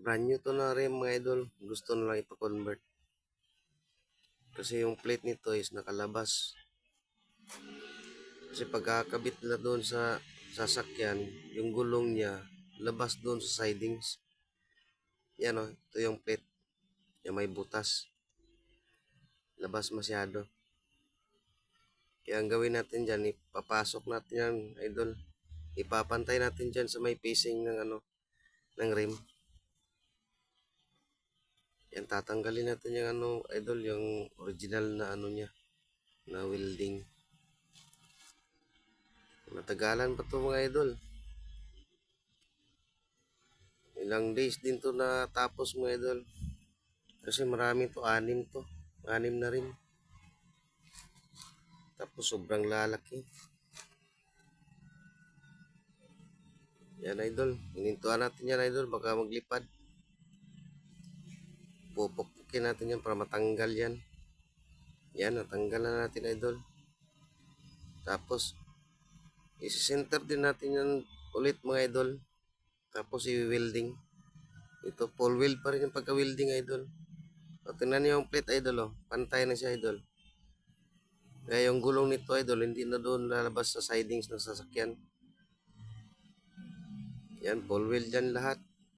brand new to na rim mga idol. Gusto na lang ipa-convert. Kasi yung plate nito is nakalabas. Kasi pagkakabit na doon sa sasakyan, yung gulong niya, labas doon sa sidings. Yan o, ito yung plate. Yung may butas. Labas masyado. Kaya ang gawin natin dyan, ipapasok natin yan, idol. Ipapantay natin dyan sa may facing ng ng rim. Yan, tatanggalin natin yung idol, yung original na niya, na welding. Matagalan pa to mga idol. Ilang days din to na tapos mga idol. Kasi marami to, 6 to. 6 na rin. Tapos sobrang lalaki. Yan idol. Hinintuan natin yan idol. Baka maglipad. Pupukpukin natin yan para matanggal yan. Yan, natanggal na natin idol. Tapos isi-center din natin yan ulit mga idol. Tapos i-welding. Ito full weld pa rin yung pagka-welding idol. O, tingnan niyo yung plate idol oh. Pantay na siya idol. Kaya yung gulong nito idol hindi na doon lalabas sa sidings ng sasakyan. Yan, full weld dyan lahat.